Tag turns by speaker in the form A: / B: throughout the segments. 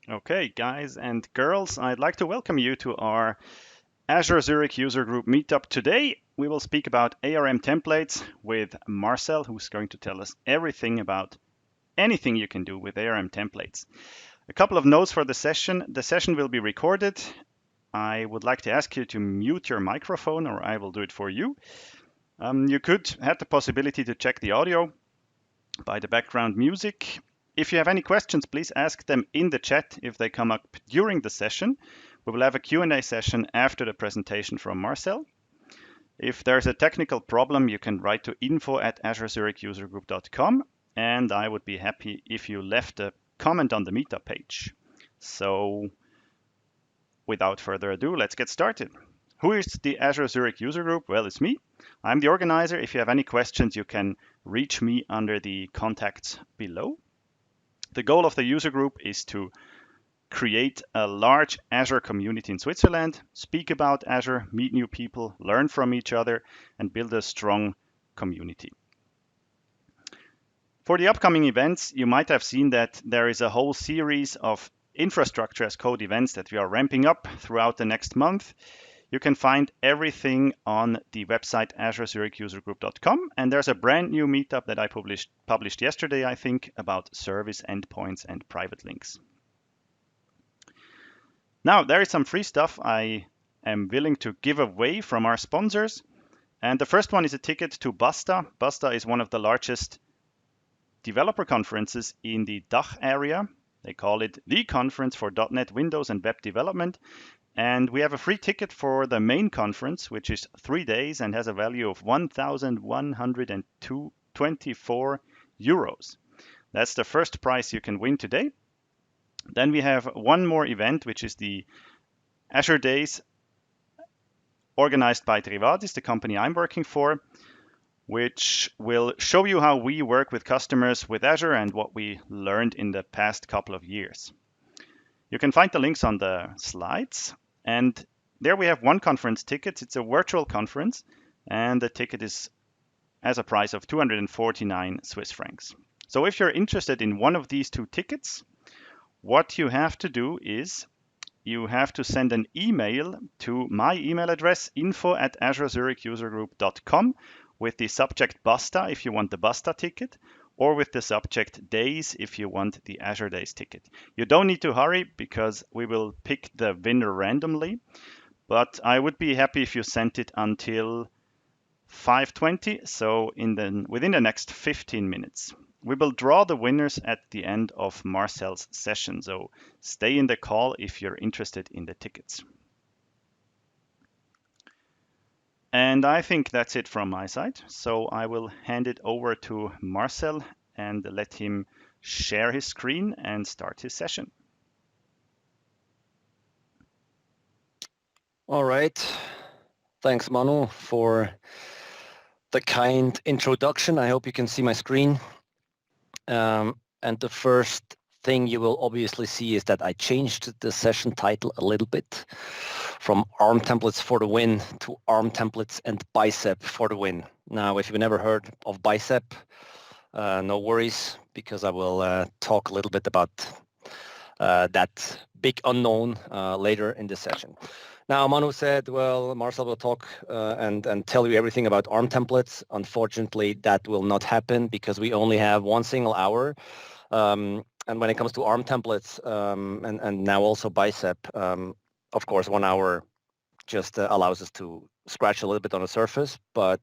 A: Okay, guys and girls, I'd like to welcome you to our Azure Zurich User Group meetup. Today, we will speak about ARM templates with Marcel, who's going to tell us everything about anything you can do with ARM templates. A couple of notes for the session. The session will be recorded. I would like to ask you to mute your microphone, or I will do it for you. You could have the possibility to check the audio by the background music. If you have any questions, please ask them in the chat if they come up during the session. We will have a Q&A session after the presentation from Marcel. If there's a technical problem, you can write to info@azurezurichusergroup.com, and I would be happy if you left a comment on the meetup page. So without further ado, let's get started. Who is the Azure Zurich User Group? Well, it's me. I'm the organizer. If you have any questions, you can reach me under the contacts below. The goal of the user group is to create a large Azure community in Switzerland, speak about Azure, meet new people, learn from each other, and build a strong community. For the upcoming events, you might have seen that there is a whole series of infrastructure as code events that we are ramping up throughout the next month. You can find everything on the website azurezurichusergroup.com, and there's a brand new meetup that I published yesterday, I think, about service endpoints and private links. Now, there is some free stuff I am willing to give away from our sponsors, and the first one is a ticket to Basta. Basta is one of the largest developer conferences in the DACH area. They call it the conference for .NET, Windows, and web development. And we have a free ticket for the main conference, which is 3 days and has a value of 1,124 euros. That's the first prize you can win today. Then we have one more event, which is the Azure Days, organized by Trivadis, the company I'm working for, which will show you how we work with customers with Azure and what we learned in the past couple of years. You can find the links on the slides. And there we have one conference ticket. It's a virtual conference, and the ticket is as a price of 249 Swiss francs. So if you're interested in one of these two tickets, what you have to do is you have to send an email to my email address, info@azurezurichusergroup.com, with the subject Basta if you want the Basta ticket, or with the subject Days if you want the Azure Days ticket. You don't need to hurry because we will pick the winner randomly, but I would be happy if you sent it until 5:20, so within the next 15 minutes. We will draw the winners at the end of Marcel's session, so stay in the call if you're interested in the tickets. And I think that's it from my side. So I will hand it over to Marcel and let him share his screen and start his session.
B: All right. Thanks, Manu, for the kind introduction. I hope you can see my screen. And the first thing you will obviously see is that I changed the session title a little bit from ARM templates for the win to ARM templates and bicep for the win. Now, if you've never heard of bicep, no worries, because I will talk a little bit about that big unknown later in the session. Now, Manu said, well, Marcel will talk and tell you everything about ARM templates. Unfortunately, that will not happen because we only have one single hour. And when it comes to ARM templates and now also bicep, of course, 1 hour just allows us to scratch a little bit on the surface, but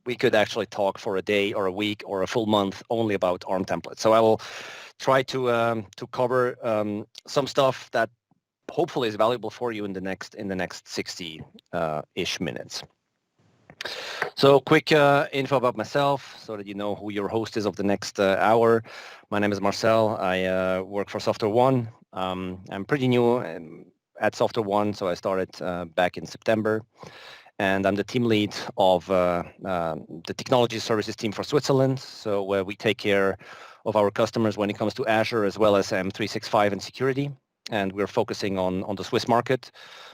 B: we could actually talk for a day or a week or a full month only about ARM templates. So I will try to cover some stuff that hopefully is valuable for you in the next 60-ish minutes. So quick info about myself so that you know who your host is of the next hour. My name is Marcel. I work for SoftwareOne. I'm pretty new at SoftwareOne, so I started back in September. And I'm the team lead of the technology services team for Switzerland. So where we take care of our customers when it comes to Azure as well as M365 and security. and we're focusing on the Swiss market,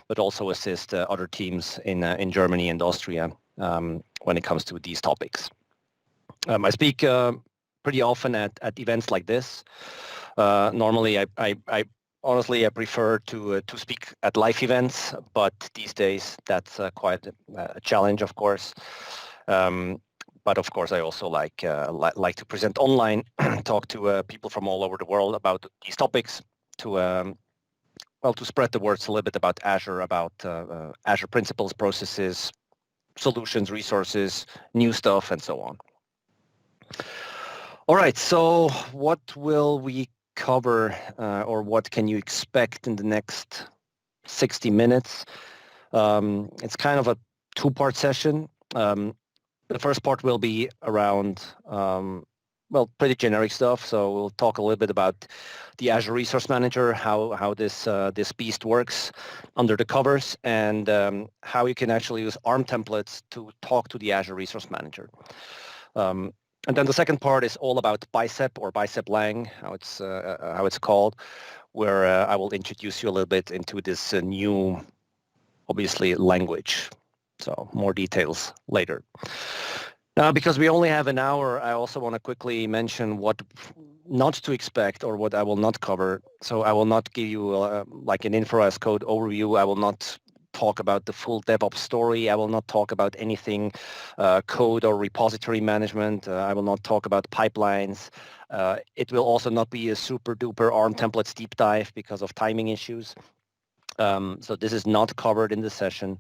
B: but also assist other teams in Germany and Austria when it comes to these topics. I speak pretty often at events like this. Normally, I honestly I prefer to speak at live events, but these days that's quite a challenge, of course. But of course, I also like to present online, talk to people from all over the world about these topics, to to spread the words a little bit about Azure, about Azure principles, processes, solutions, resources, new stuff, and so on. All right, so what will we cover, or what can you expect in the next 60 minutes? It's kind of a two-part session. The first part will be around, pretty generic stuff. So we'll talk a little bit about the Azure Resource Manager, how this beast works under the covers, and how you can actually use ARM templates to talk to the Azure Resource Manager. And then the second part is all about Bicep or Bicep Lang, how it's called, where I will introduce you a little bit into this new, obviously, language. So more details later. Because we only have an hour, I also want to quickly mention what not to expect or what I will not cover. So I will not give you like an Infra as code overview. I will not talk about the full DevOps story. I will not talk about anything code or repository management. I will not talk about pipelines. It will also not be a super duper ARM templates deep dive because of timing issues. So this is not covered in the session.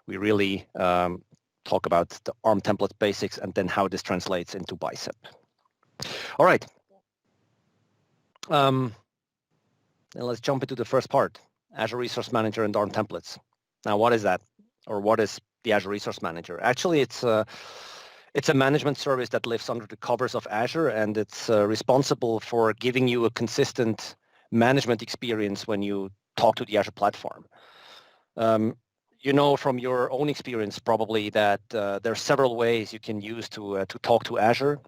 B: We really talk about the ARM template basics and then how this translates into Bicep. All right. Then let's jump into the first part, Azure Resource Manager and ARM templates. Now, what is that? Or what is the Azure Resource Manager? Actually, it's a management service that lives under the covers of Azure, and it's responsible for giving you a consistent management experience when you talk to the Azure platform. You know from your own experience probably that there are several ways you can use to talk to Azure.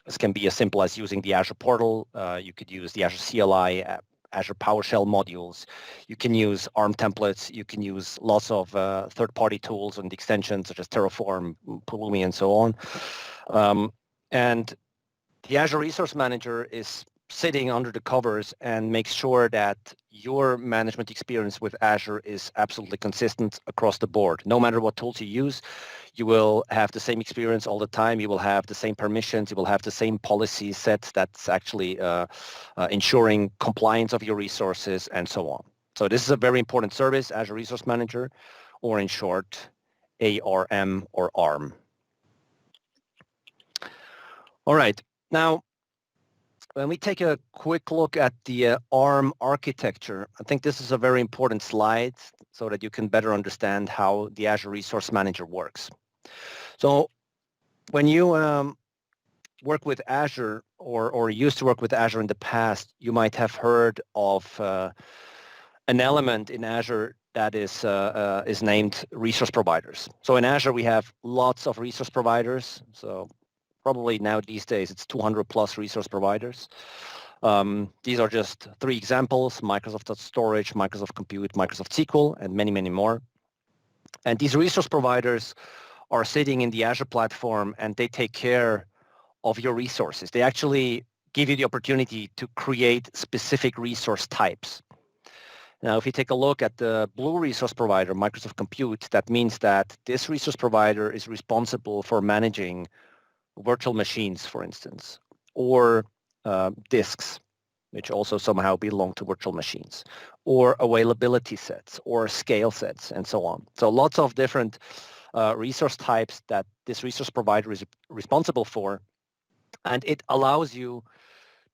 B: This can be as simple as using the Azure portal. You could use the Azure CLI, Azure PowerShell modules. You can use ARM templates. You can use lots of third-party tools and extensions such as Terraform, Pulumi, and so on. And the Azure Resource Manager is sitting under the covers and makes sure that your management experience with Azure is absolutely consistent across the board. No matter what tools you use, you will have the same experience all the time. You will have the same permissions. You will have the same policy sets that's actually ensuring compliance of your resources and so on. So this is a very important service, Azure Resource Manager, or in short, ARM or ARM. All right. Now, when we take a quick look at the ARM architecture, I think this is a very important slide so that you can better understand how the Azure Resource Manager works. So when you work with Azure or used to work with Azure in the past, you might have heard of an element in Azure that is named resource providers. So in Azure, we have lots of resource providers. So probably now these days, it's 200 plus resource providers. These are just three examples: Microsoft Storage, Microsoft Compute, Microsoft SQL, and many, many more. And these resource providers are sitting in the Azure platform, and they take care of your resources. They actually give you the opportunity to create specific resource types. Now, if you take a look at the blue resource provider, Microsoft Compute, that means that this resource provider is responsible for managing virtual machines, for instance, or disks, which also somehow belong to virtual machines, or availability sets, or scale sets, and so on. So lots of different resource types that this resource provider is responsible for, and it allows you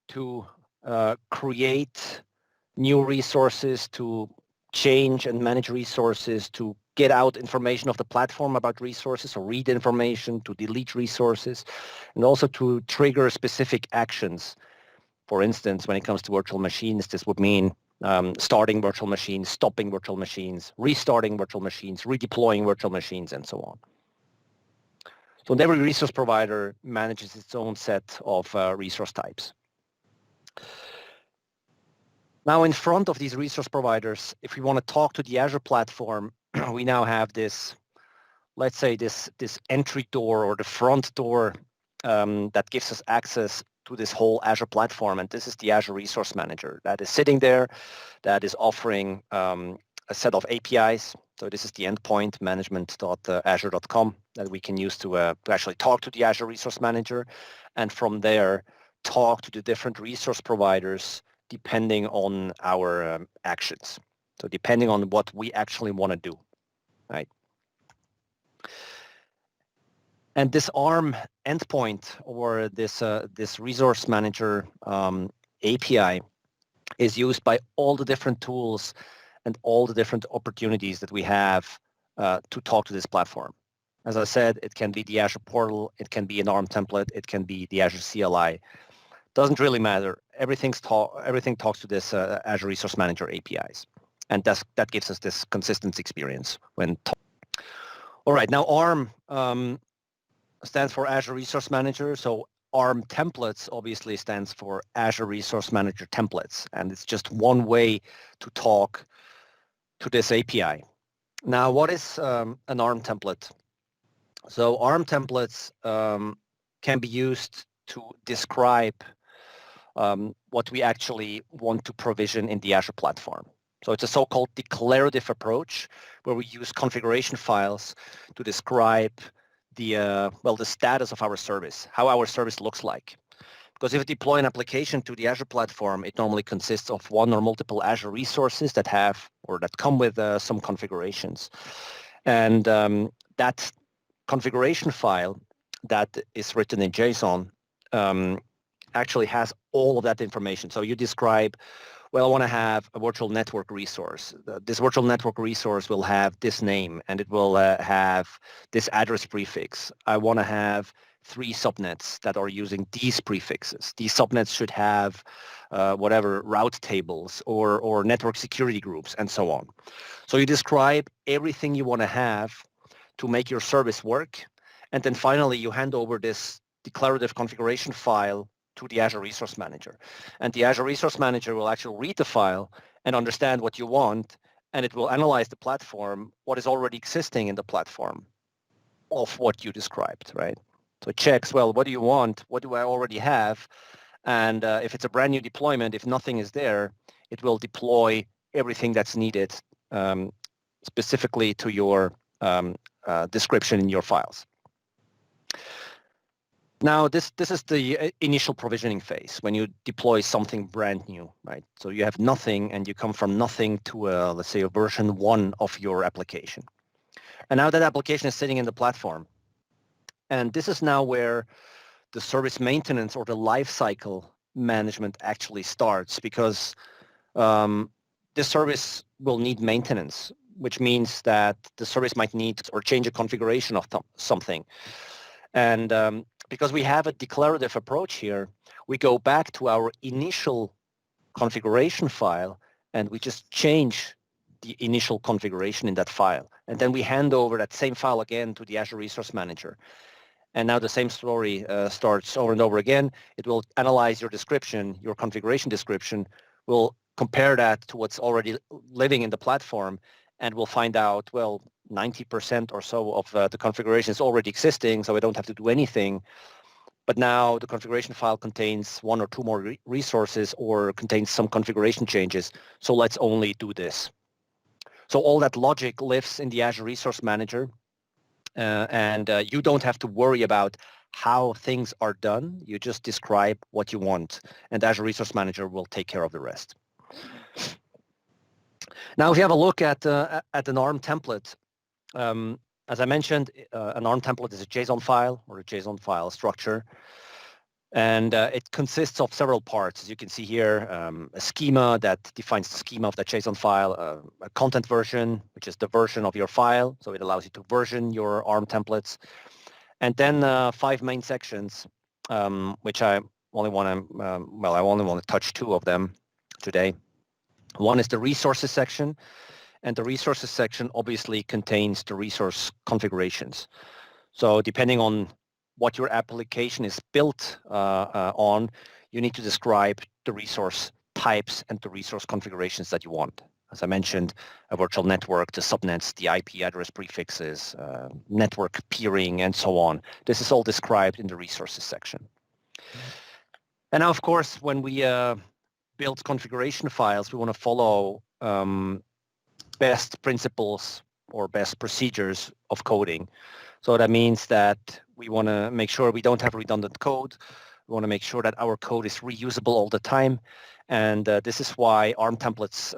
B: to create new resources, to change and manage resources, to get out information of the platform about resources, or read information, to delete resources, and also to trigger specific actions. For instance, when it comes to virtual machines, this would mean starting virtual machines, stopping virtual machines, restarting virtual machines, redeploying virtual machines, and so on. So every resource provider manages its own set of resource types. Now, in front of these resource providers, if we want to talk to the Azure platform, we now have this, let's say this entry door or the front door that gives us access to this whole Azure platform. And this is the Azure Resource Manager that is sitting there, that is offering a set of APIs. So this is the endpoint management.azure.com that we can use to actually talk to the Azure Resource Manager. And from there, talk to the different resource providers depending on our actions. So depending on what we actually want to do, right? And this ARM endpoint or this resource manager API is used by all the different tools and all the different opportunities that we have to talk to this platform. As I said, it can be the Azure portal, it can be an ARM template, it can be the Azure CLI. Doesn't really matter. Everything talks to this Azure Resource Manager APIs, and that gives us this consistent experience when. All right, now ARM stands for Azure Resource Manager. So ARM templates obviously stands for Azure Resource Manager templates, and it's just one way to talk to this API. Now, what is an ARM template? So ARM templates can be used to describe what we actually want to provision in the Azure platform. So it's a so-called declarative approach where we use configuration files to describe the status of our service, how our service looks like. Because if you deploy an application to the Azure platform, it normally consists of one or multiple Azure resources that have or that come with some configurations. And that configuration file that is written in JSON actually has all of that information. So you describe, well, I want to have a virtual network resource. This virtual network resource will have this name and it will have this address prefix. I want to have 3 subnets that are using these prefixes. These subnets should have whatever route tables or network security groups and so on. So you describe everything you want to have to make your service work. And then finally, you hand over this declarative configuration file to the Azure Resource Manager. And the Azure Resource Manager will actually read the file and understand what you want, and it will analyze the platform, what is already existing in the platform of what you described, right? So it checks, well, what do you want? What do I already have? And if it's a brand new deployment, if nothing is there, it will deploy everything that's needed specifically to your description in your files. Now, this is the initial provisioning phase when you deploy something brand new, right? So you have nothing and you come from nothing to, let's say, a version 1 of your application. And now that application is sitting in the platform. And this is now where the service maintenance or the lifecycle management actually starts, because this service will need maintenance, which means that the service might need or change a configuration of something. And because we have a declarative approach here, we go back to our initial configuration file and we just change the initial configuration in that file. And then we hand over that same file again to the Azure Resource Manager. And now the same story starts over and over again. It will analyze your description, your configuration description, will compare that to what's already living in the platform, and we'll find out, well, 90% or so of the configuration is already existing, so I don't have to do anything. But now the configuration file contains 1 or 2 more resources or contains some configuration changes, so let's only do this. So all that logic lives in the Azure Resource Manager, and you don't have to worry about how things are done. You just describe what you want, and Azure Resource Manager will take care of the rest. Now, if you have a look at an ARM template, as I mentioned, an ARM template is a JSON file or a JSON file structure, and it consists of several parts. As you can see here, a schema that defines the schema of that JSON file, a content version, which is the version of your file, so it allows you to version your ARM templates, and then 5 main sections, which I only want to touch 2 of them today. One is the resources section, and the resources section obviously contains the resource configurations. So depending on what your application is built on, you need to describe the resource types and the resource configurations that you want. As I mentioned, a virtual network, the subnets, the IP address prefixes, network peering, and so on. This is all described in the resources section. And now, of course, when we build configuration files, we want to follow best principles or best procedures of coding. So that means that we want to make sure we don't have redundant code. We want to make sure that our code is reusable all the time. And this is why ARM templates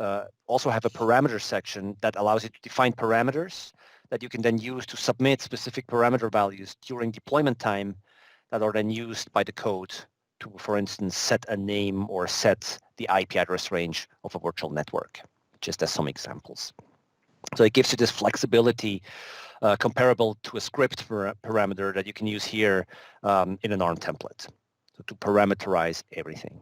B: also have a parameter section that allows you to define parameters that you can then use to submit specific parameter values during deployment time that are then used by the code to, for instance, set a name or set the IP address range of a virtual network, just as some examples. So it gives you this flexibility comparable to a script parameter that you can use here in an ARM template, so to parameterize everything.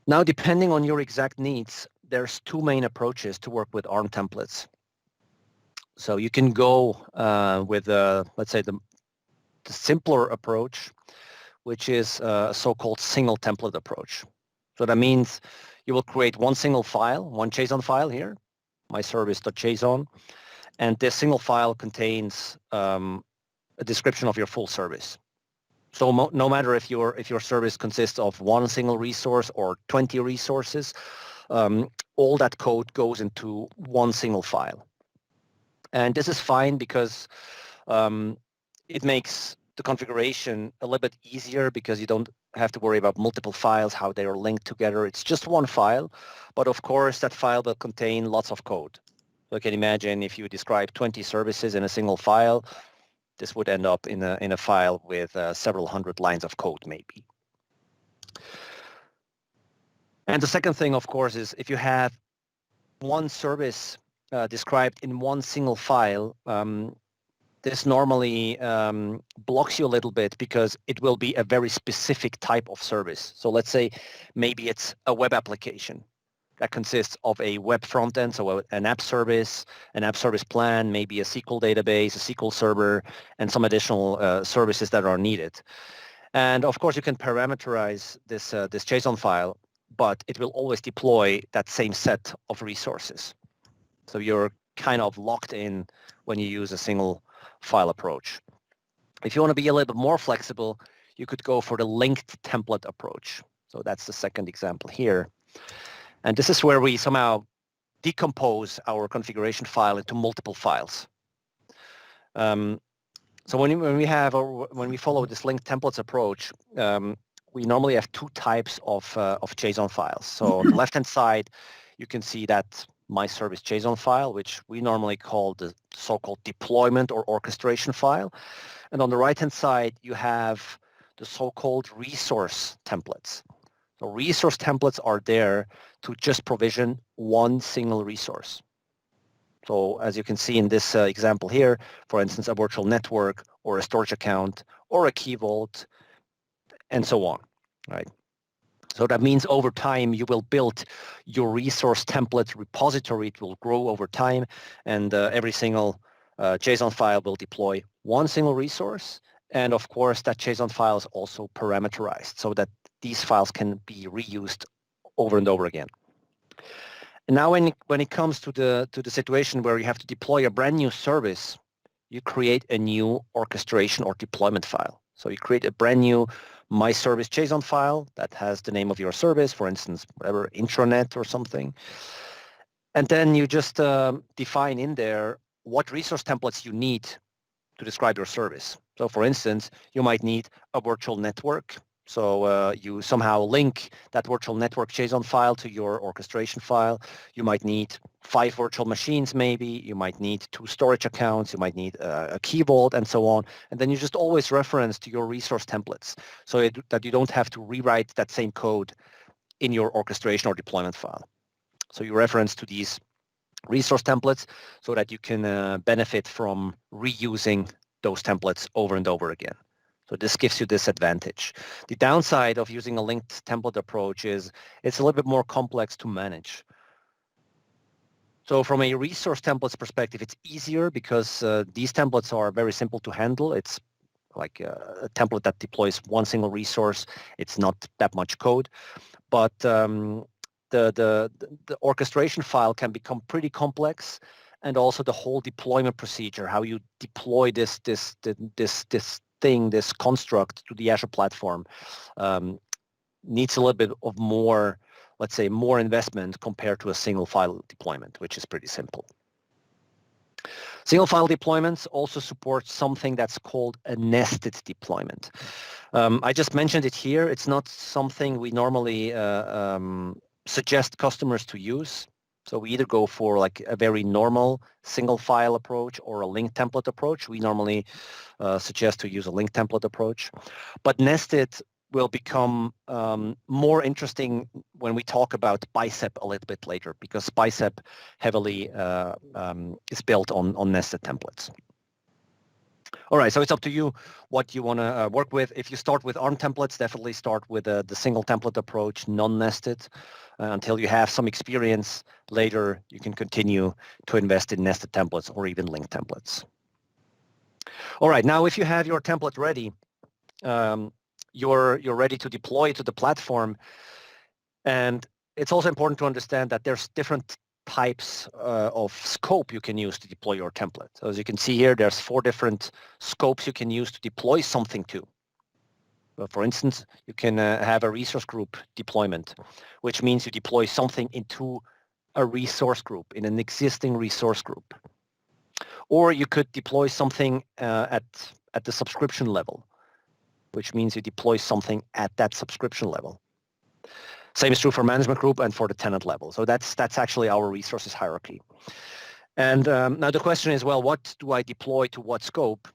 B: Now, depending on your exact needs, there's two main approaches to work with ARM templates. So you can go with, let's say, the simpler approach, which is a so-called single template approach. So that means you will create one single file, one JSON file here, myservice.json, and this single file contains a description of your full service. So no matter if your service consists of one single resource or 20 resources, all that code goes into one single file. And this is fine because it makes the configuration a little bit easier because you don't have to worry about multiple files, how they are linked together. It's just one file, but of course that file will contain lots of code. So you can imagine if you describe 20 services in a single file, this would end up in a file with several hundred lines of code maybe. And the second thing, of course, is if you have one service described in one single file, this normally blocks you a little bit because it will be a very specific type of service. So let's say maybe it's a web application that consists of a web front end, so an app service plan, maybe a SQL database, a SQL server, and some additional services that are needed. And of course, you can parameterize this JSON file, but it will always deploy that same set of resources. So you're kind of locked in when you use a single file approach. If you want to be a little bit more flexible, you could go for the linked template approach. So that's the second example here. And this is where we somehow decompose our configuration file into multiple files. So when we follow this linked templates approach, we normally have two types of JSON files. So on the left-hand side, you can see that my service JSON file, which we normally call the so-called deployment or orchestration file. And on the right-hand side, you have the so-called resource templates. So resource templates are there to just provision one single resource. So as you can see in this example here, for instance, a virtual network or a storage account or a key vault and so on, right? So that means over time, you will build your resource template repository. It will grow over time, and every single JSON file will deploy one single resource. And of course, that JSON file is also parameterized so that these files can be reused over and over again. And now when it comes to the situation where you have to deploy a brand new service, you create a new orchestration or deployment file. So you create a brand new my service JSON file that has the name of your service, for instance, whatever, intranet or something. And then you just define in there what resource templates you need to describe your service. So for instance, you might need a virtual network. So you somehow link that virtual network JSON file to your orchestration file. You might need 5 virtual machines maybe. You might need 2 storage accounts. You might need a key vault and so on. And then you just always reference to your resource templates so that you don't have to rewrite that same code in your orchestration or deployment file. So you reference to these resource templates so that you can benefit from reusing those templates over and over again. So this gives you this advantage. The downside of using a linked template approach is it's a little bit more complex to manage. So from a resource templates perspective, it's easier because these templates are very simple to handle. It's like a template that deploys one single resource. It's not that much code, but the orchestration file can become pretty complex, and also the whole deployment procedure, how you deploy this construct to the Azure platform, needs a little bit of more, let's say, more investment compared to a single file deployment, which is pretty simple. Single file deployments also support something that's called a nested deployment. I just mentioned it here. It's not something we normally suggest customers to use. So we either go for like a very normal single file approach or a link template approach. We normally suggest to use a link template approach. But nested will become more interesting when we talk about Bicep a little bit later, because Bicep heavily is built on nested templates. All right, so it's up to you what you want to work with. If you start with ARM templates, definitely start with the single template approach, non-nested, until you have some experience. Later, you can continue to invest in nested templates or even link templates. All right, now if you have your template ready, you're ready to deploy to the platform. And it's also important to understand that there's different types of scope you can use to deploy your template. So as you can see here, there's 4 different scopes you can use to deploy something to. For instance, you can have a resource group deployment, which means you deploy something into a resource group, in an existing resource group. Or you could deploy something at the subscription level, which means you deploy something at that subscription level. Same is true for management group and for the tenant level. So that's actually our resources hierarchy. And now the question is, well, what do I deploy to what scope?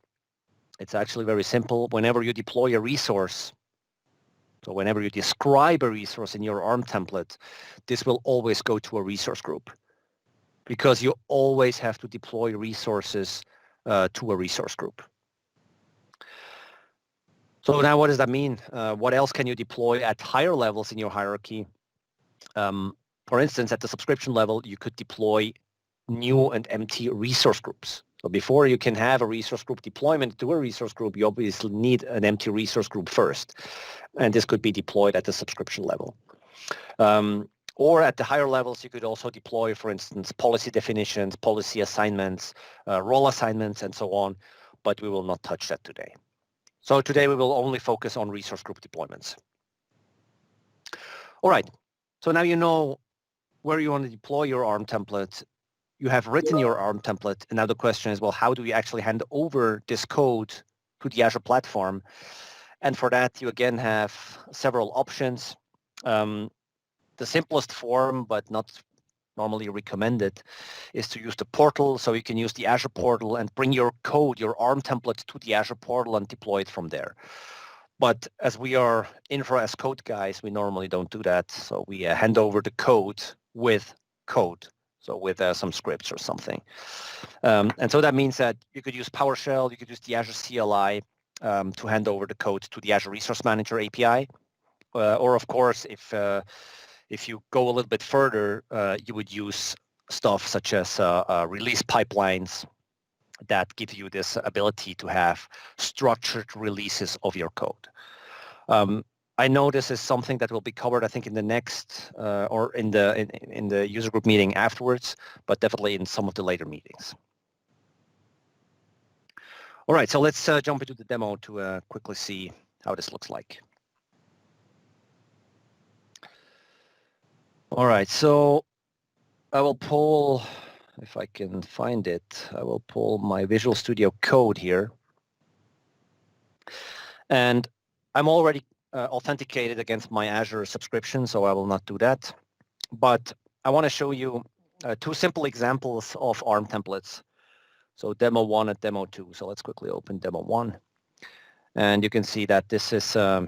B: It's actually very simple. Whenever you deploy a resource, so whenever you describe a resource in your ARM template, this will always go to a resource group, because you always have to deploy resources to a resource group. So now what does that mean? What else can you deploy at higher levels in your hierarchy? For instance, at the subscription level, you could deploy new and empty resource groups. So before you can have a resource group deployment to a resource group, you obviously need an empty resource group first. And this could be deployed at the subscription level. Or at the higher levels, you could also deploy, for instance, policy definitions, policy assignments, role assignments, and so on. But we will not touch that today. So today we will only focus on resource group deployments. All right, so now you know where you want to deploy your ARM template. You have written your ARM template, and now the question is, well, how do we actually hand over this code to the Azure platform? And for that, you again have several options. The simplest form, but not normally recommended, is to use the portal. So you can use the Azure portal and bring your code, your ARM template, to the Azure portal and deploy it from there. But as we are Infra as code guys, we normally don't do that. So we hand over the code with code, so with some scripts or something. And so that means that you could use PowerShell, you could use the Azure CLI to hand over the code to the Azure Resource Manager API. Or of course, if you go a little bit further, you would use stuff such as release pipelines that give you this ability to have structured releases of your code. I know this is something that will be covered, I think, in the next or in the user group meeting afterwards, but definitely in some of the later meetings. All right, so let's jump into the demo to quickly see how this looks like. All right, so I will pull, if I can find it, I will pull my Visual Studio Code here. And I'm already authenticated against my Azure subscription, so I will not do that. But I want to show you 2 simple examples of ARM templates. So demo 1 and demo 2. So let's quickly open demo 1. And you can see that this is the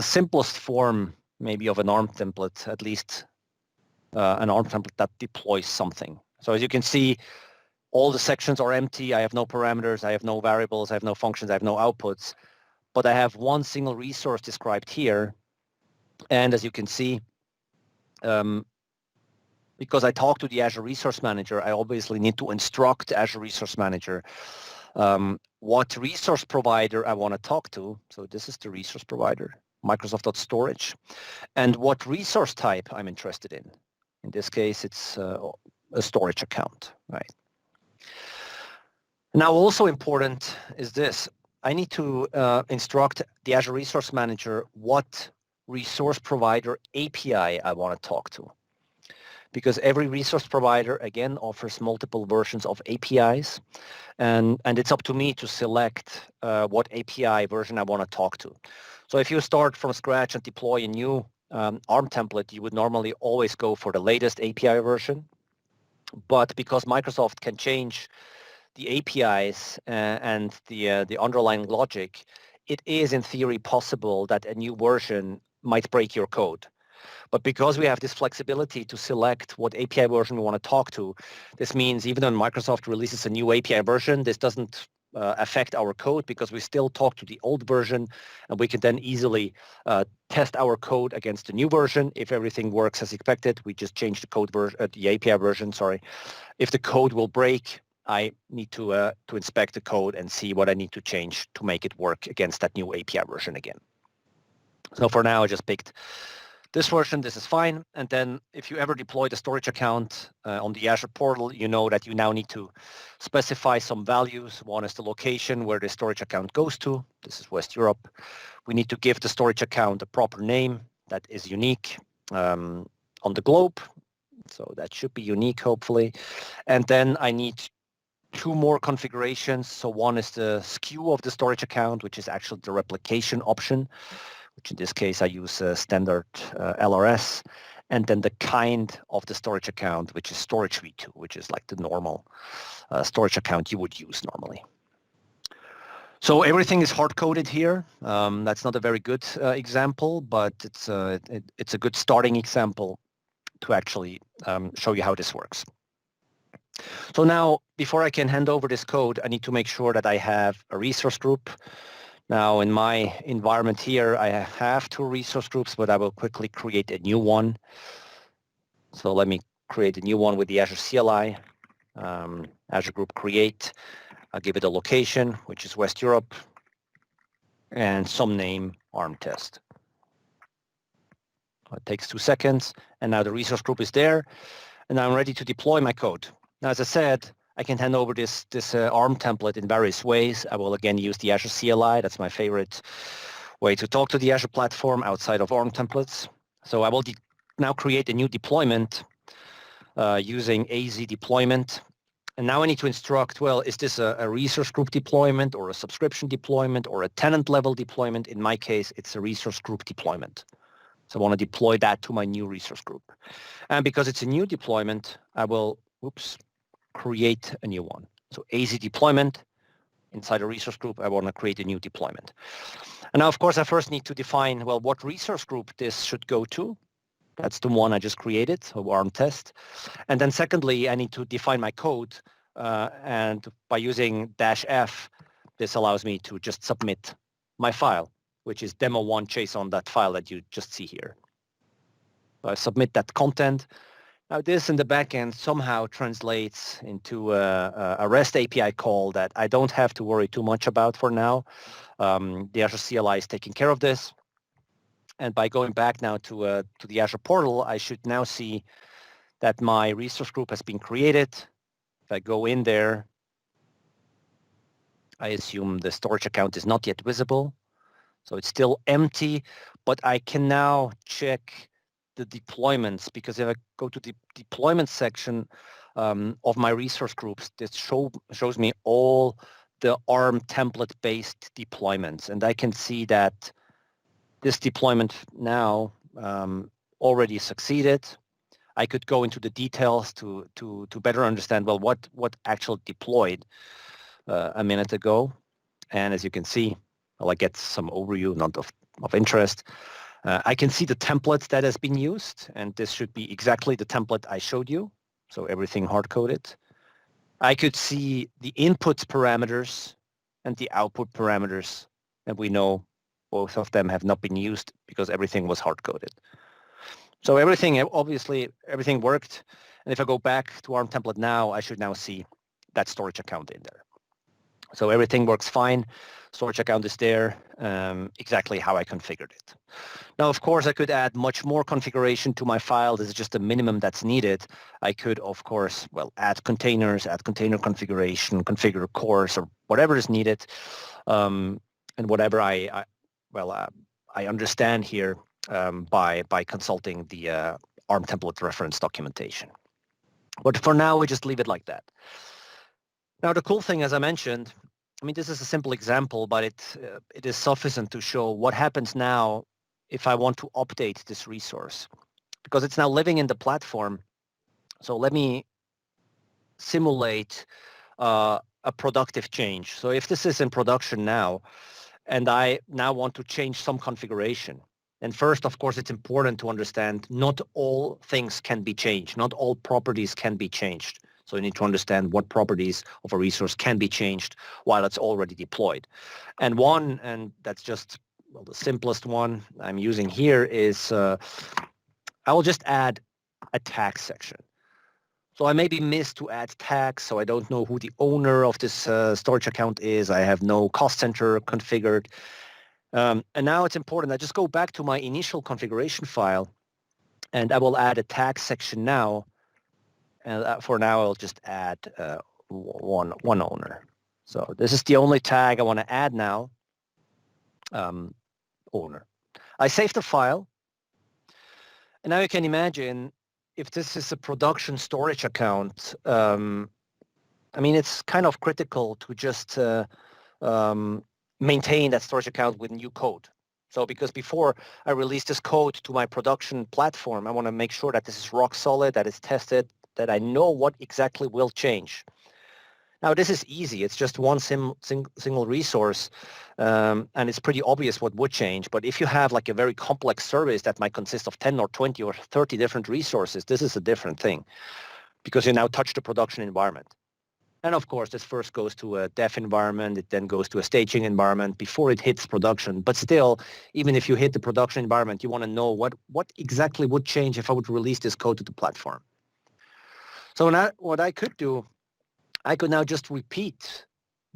B: simplest form maybe of an ARM template, at least an ARM template that deploys something. So as you can see, all the sections are empty. I have no parameters. I have no variables. I have no functions. I have no outputs. But I have one single resource described here. And as you can see, because I talk to the Azure Resource Manager, I obviously need to instruct Azure Resource Manager what resource provider I want to talk to. So this is the resource provider, Microsoft.storage, and what resource type I'm interested in. In this case, it's a storage account, right? Now, also important is this. I need to instruct the Azure Resource Manager what resource provider API I want to talk to. Because every resource provider, again, offers multiple versions of APIs, and it's up to me to select what API version I want to talk to. So if you start from scratch and deploy a new ARM template, you would normally always go for the latest API version. But because Microsoft can change the APIs and the underlying logic, it is in theory possible that a new version might break your code. But because we have this flexibility to select what API version we want to talk to, this means even when Microsoft releases a new API version, this doesn't affect our code because we still talk to the old version, and we can then easily test our code against the new version. If everything works as expected, we just change the code version, the API version. Sorry. If the code will break, I need to inspect the code and see what I need to change to make it work against that new API version again. So for now, I just picked this version. This is fine. And then if you ever deploy the storage account on the Azure portal, you know that you now need to specify some values. One is the location where the storage account goes to. This is West Europe. We need to give the storage account a proper name that is unique on the globe. So that should be unique, hopefully. And then I need two more configurations. So one is the SKU of the storage account, which is actually the replication option, which in this case I use standard LRS, and then the kind of the storage account, which is storage v2, which is like the normal storage account you would use normally. So everything is hard-coded here. That's not a very good example, but it's a good starting example to actually show you how this works. So now, before I can hand over this code, I need to make sure that I have a resource group. Now, in my environment here, I have two resource groups, but I will quickly create a new one. So let me create a new one with the Azure CLI, Azure Group Create. I'll give it a location, which is West Europe, and some name, ARM test. It takes 2 seconds, and now the resource group is there, and I'm ready to deploy my code. Now, as I said, I can hand over this ARM template in various ways. I will again use the Azure CLI. That's my favorite way to talk to the Azure platform outside of ARM templates. So I will now create a new deployment using AZ deployment. And now I need to instruct, well, is this a resource group deployment or a subscription deployment or a tenant level deployment? In my case, it's a resource group deployment. So I want to deploy that to my new resource group. And because it's a new deployment, I will, create a new one. So AZ deployment, inside a resource group, I want to create a new deployment. And now, of course, I first need to define, well, what resource group this should go to. That's the one I just created, so ARM test. And then secondly, I need to define my code. And by using -f, this allows me to just submit my file, which is demo1 JSON, that file that you just see here. So I submit that content. Now this in the backend somehow translates into a REST API call that I don't have to worry too much about for now. The Azure CLI is taking care of this. And by going back now to the Azure portal, I should now see that my resource group has been created. If I go in there, I assume the storage account is not yet visible. So it's still empty, but I can now check the deployments, because if I go to the deployment section of my resource groups, this shows me all the ARM template-based deployments. And I can see that this deployment now already succeeded. I could go into the details to better understand, well, what actually deployed a minute ago. And as you can see, well, I get some overview, not of interest. I can see the templates that has been used, and this should be exactly the template I showed you. So everything hard-coded. I could see the input parameters and the output parameters, and we know both of them have not been used because everything was hard-coded. So everything, obviously, everything worked. And if I go back to ARM template now, I should now see that storage account in there. So everything works fine. Storage account is there, exactly how I configured it. Now, of course, I could add much more configuration to my file. This is just the minimum that's needed. I could, of course, well, add containers, add container configuration, configure cores, or whatever is needed, and whatever I understand here by consulting the ARM template reference documentation. But for now, we just leave it like that. Now, the cool thing, as I mentioned, I mean, this is a simple example, but it is sufficient to show what happens now if I want to update this resource, because it's now living in the platform. So let me simulate a productive change. So if this is in production now, and I now want to change some configuration, and first, of course, it's important to understand not all things can be changed. Not all properties can be changed. So you need to understand what properties of a resource can be changed while it's already deployed. And that's just, well, the simplest one I'm using here is I will just add a tag section. So I maybe missed to add tags, so I don't know who the owner of this storage account is. I have no cost center configured. And now it's important. I just go back to my initial configuration file, and I will add a tag section now. And for now, I'll just add one owner. So this is the only tag I want to add now, owner. I save the file. And now you can imagine if this is a production storage account, I mean, it's kind of critical to just maintain that storage account with new code. So because before I release this code to my production platform, I want to make sure that this is rock solid, that it's tested, that I know what exactly will change. Now, this is easy. It's just one single resource, and it's pretty obvious what would change. But if you have like a very complex service that might consist of 10 or 20 or 30 different resources, this is a different thing because you now touch the production environment. And of course, this first goes to a dev environment. It then goes to a staging environment before it hits production. But still, even if you hit the production environment, you want to know what exactly would change if I would release this code to the platform. So now what I could do, I could now just repeat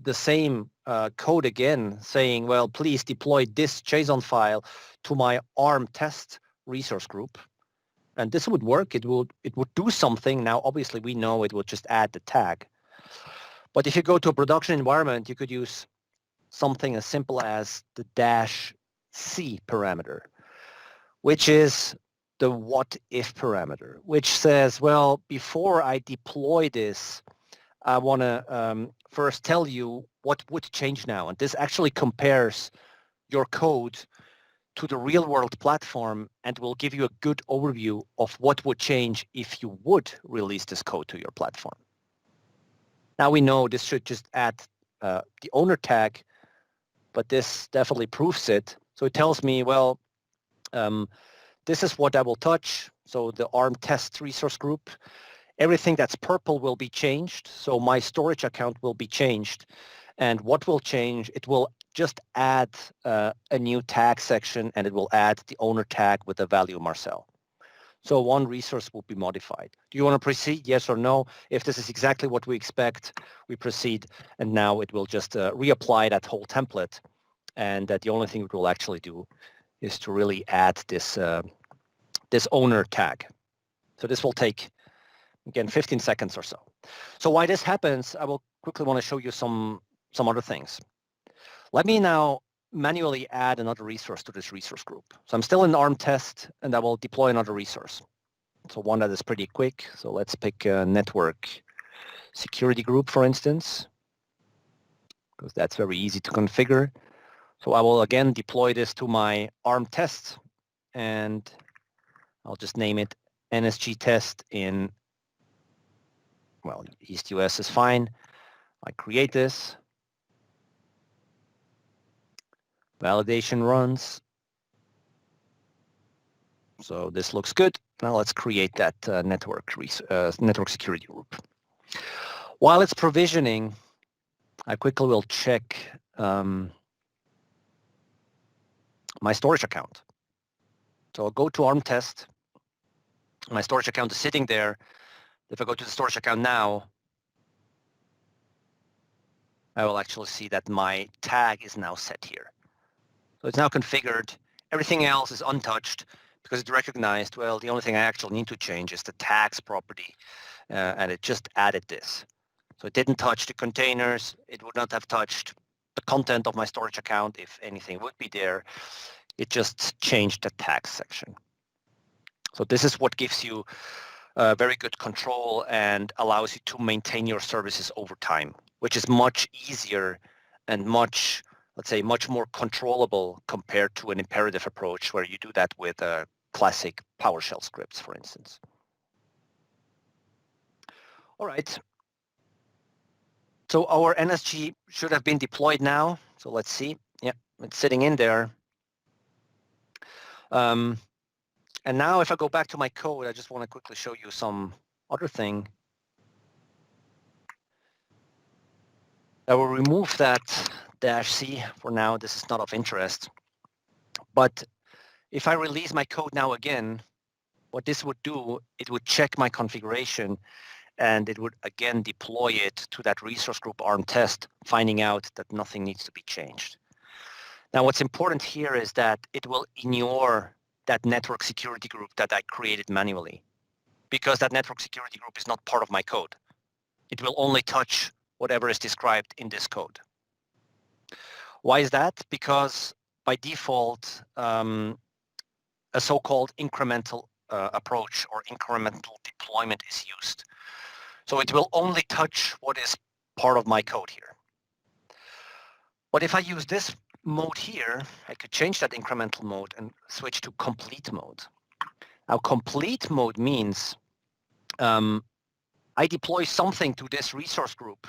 B: the same code again, saying, well, please deploy this JSON file to my ARM test resource group. And this would work. It would do something. Now, obviously, we know it would just add the tag. But if you go to a production environment, you could use something as simple as the -c parameter, which is the what if parameter, which says, well, before I deploy this, I want to first tell you what would change now. And this actually compares your code to the real world platform and will give you a good overview of what would change if you would release this code to your platform. Now we know this should just add the owner tag, but this definitely proves it. So it tells me, well, this is what I will touch. So the ARM test resource group, everything that's purple will be changed. So my storage account will be changed. And what will change? It will just add a new tag section, and it will add the owner tag with the value Marcel. So one resource will be modified. Do you want to proceed? Yes or no? If this is exactly what we expect, we proceed. And now it will just reapply that whole template. And the only thing it will actually do is to really add this, this owner tag. So this will take, again, 15 seconds or so. So why this happens, I will quickly want to show you some other things. Let me now manually add another resource to this resource group. So I'm still in ARM test, and I will deploy another resource. So one that is pretty quick. So let's pick a network security group, for instance, because that's very easy to configure. So I will again deploy this to my ARM test, and I'll just name it NSG test in, well, East US is fine. I create this. Validation runs. So this looks good. Now let's create that network security group. While it's provisioning, I quickly will check my storage account. So I'll go to ARM test. My storage account is sitting there. If I go to the storage account now, I will actually see that my tag is now set here. So it's now configured. Everything else is untouched because it recognized, well, the only thing I actually need to change is the tags property, and it just added this. So it didn't touch the containers. It would not have touched the content of my storage account if anything would be there. It just changed the tags section. So this is what gives you very good control and allows you to maintain your services over time, which is much easier and much, let's say, much more controllable compared to an imperative approach where you do that with classic PowerShell scripts, for instance. All right. So our NSG should have been deployed now. So let's see. Yeah, it's sitting in there. And now if I go back to my code, I just want to quickly show you some other thing. I will remove that -c for now. This is not of interest. But if I release my code now again, what this would do, it would check my configuration and it would again deploy it to that resource group ARM test, finding out that nothing needs to be changed. Now, what's important here is that it will ignore that network security group that I created manually, because that network security group is not part of my code. It will only touch whatever is described in this code. Why is that? Because by default, a so-called incremental approach or incremental deployment is used. So it will only touch what is part of my code here. But if I use this mode here, I could change that incremental mode and switch to complete mode. Now, complete mode means I deploy something to this resource group,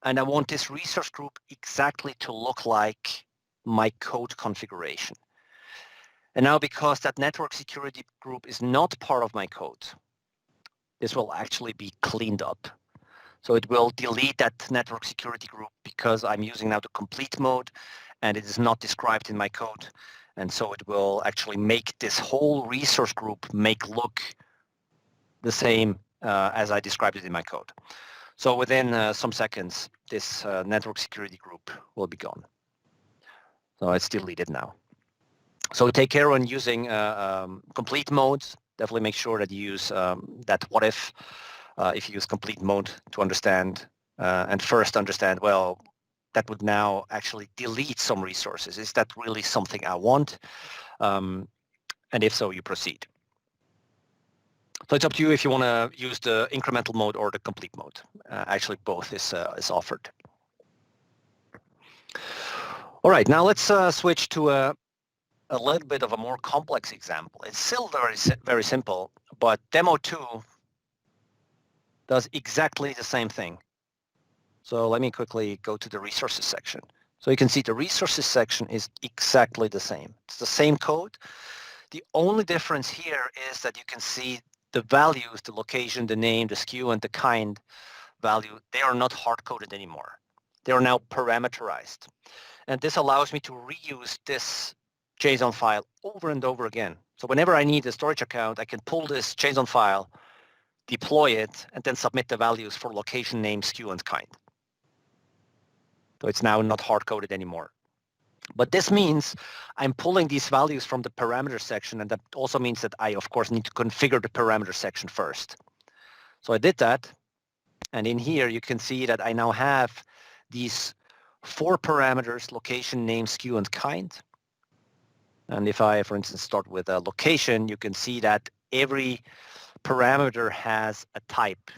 B: and I want this resource group exactly to look like my code configuration. And now, because that network security group is not part of my code, this will actually be cleaned up. So it will delete that network security group because I'm using now the complete mode and it is not described in my code. And so it will actually make this whole resource group look the same as I described it in my code. So within some seconds, this network security group will be gone. So it's deleted now. So take care when using complete modes. Definitely make sure that you use that what if you use complete mode to understand and first understand, well, that would now actually delete some resources. Is that really something I want? And if so, you proceed. So it's up to you if you want to use the incremental mode or the complete mode. Actually, both is offered. All right, now let's switch to a little bit of a more complex example. It's still very simple, but demo 2 does exactly the same thing. So let me quickly go to the resources section. So you can see the resources section is exactly the same. It's the same code. The only difference here is that you can see the values, the location, the name, the SKU, and the kind value, they are not hard-coded anymore. They are now parameterized. And this allows me to reuse this JSON file over and over again. So whenever I need a storage account, I can pull this JSON file, deploy it, and then submit the values for location, name, SKU, and kind. So it's now not hard-coded anymore. But this means I'm pulling these values from the parameter section, and that also means that I, of course, need to configure the parameter section first. So I did that, and in here you can see that I now have these 4 parameters: location, name, SKU, and kind. And if I, for instance, start with a location, you can see that every parameter has a type.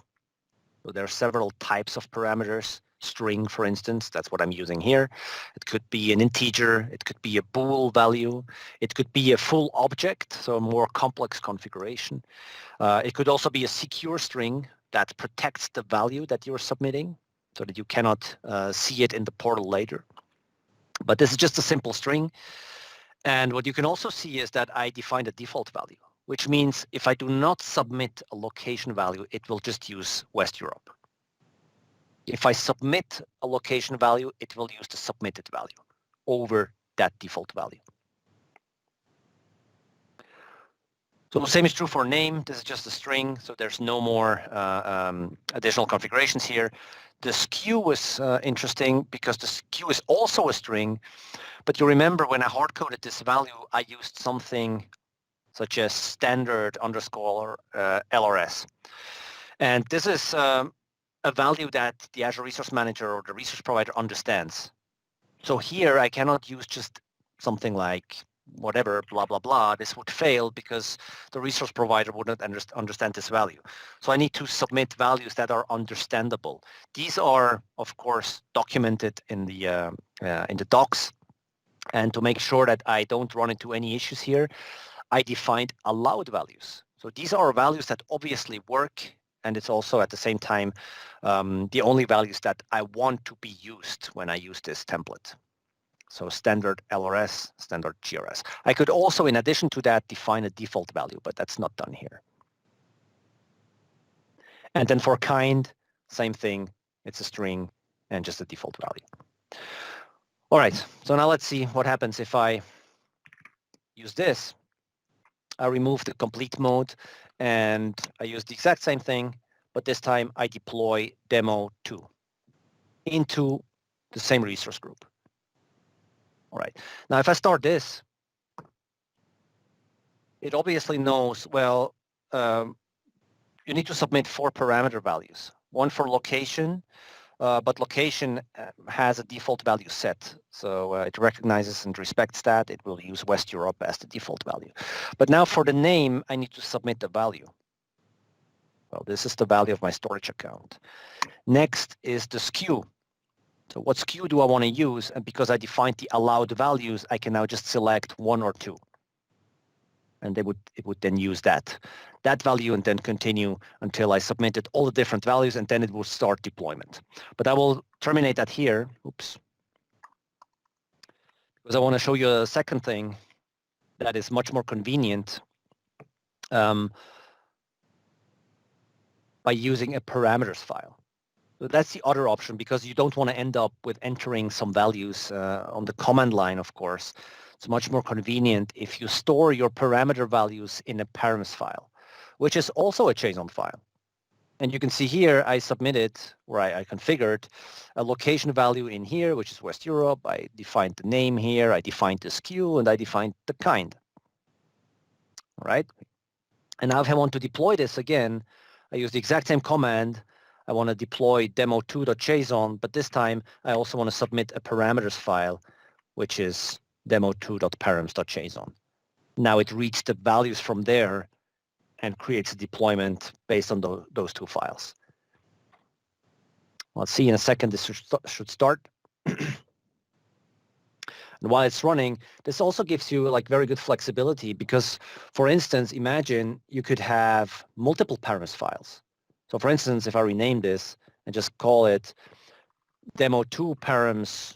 B: So there are several types of parameters. String, for instance, that's what I'm using here. It could be an integer, it could be a bool value, it could be a full object, so a more complex configuration. It could also be a secure string that protects the value that you're submitting so that you cannot see it in the portal later. But this is just a simple string. And what you can also see is that I define a default value, which means if I do not submit a location value, it will just use West Europe. If I submit a location value, it will use the submitted value over that default value. So the same is true for name. This is just a string, so there's no more additional configurations here. The SKU is interesting because the SKU is also a string, but you remember when I hard-coded this value, I used something such as standard underscore LRS. And this is a value that the Azure Resource Manager or the resource provider understands. So here I cannot use just something like whatever, blah, blah, blah. This would fail because the resource provider would not understand this value. So I need to submit values that are understandable. These are, of course, documented in the docs. And to make sure that I don't run into any issues here, I defined allowed values. So these are values that obviously work, and it's also at the same time the only values that I want to be used when I use this template. So standard LRS, standard GRS. I could also, in addition to that, define a default value, but that's not done here. And then for kind, same thing. It's a string and just a default value. All right, so now let's see what happens if I use this. I remove the complete mode and I use the exact same thing, but this time I deploy demo2 into the same resource group. All right, now if I start this, it obviously knows, well, you need to submit 4 parameter values, one for location, but location has a default value set. So it recognizes and respects that. It will use West Europe as the default value. But now for the name, I need to submit the value. Well, this is the value of my storage account. Next is the SKU. So what SKU do I want to use? And because I defined the allowed values, I can now just select 1 or 2. And it would then use that value and then continue until I submitted all the different values, and then it will start deployment. But I will terminate that here. Oops. Because I want to show you a second thing that is much more convenient by using a parameters file. So that's the other option, because you don't want to end up with entering some values on the command line, of course. It's much more convenient if you store your parameter values in a params file, which is also a JSON file. And you can see here, I submitted, or I configured a location value in here, which is West Europe. I defined the name here, I defined the SKU, and I defined the kind. All right. And now if I want to deploy this again, I use the exact same command. I want to deploy demo2.json, but this time I also want to submit a parameters file, which is demo2.params.json. Now it reads the values from there and creates a deployment based on those 2 files. Let's see in a second, this should start. And while it's running, this also gives you like very good flexibility because, for instance, imagine you could have multiple params files. So for instance, if I rename this and just call it demo2 params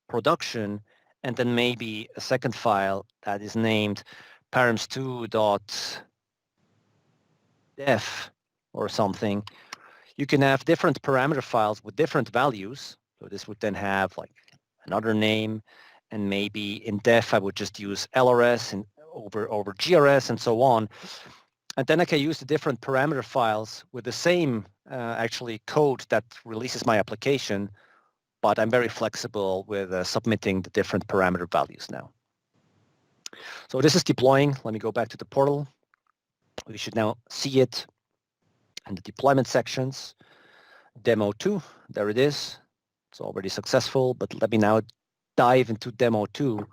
B: production, and then maybe a second file that is named params2.def or something, you can have different parameter files with different values. So this would then have like another name, and maybe in def I would just use LRS and over GRS and so on. And then I can use the different parameter files with the same actually code that releases my application, but I'm very flexible with submitting the different parameter values now. So this is deploying. Let me go back to the portal. We should now see it in the deployment sections. Demo2, there it is. It's already successful, but let me now dive into demo2.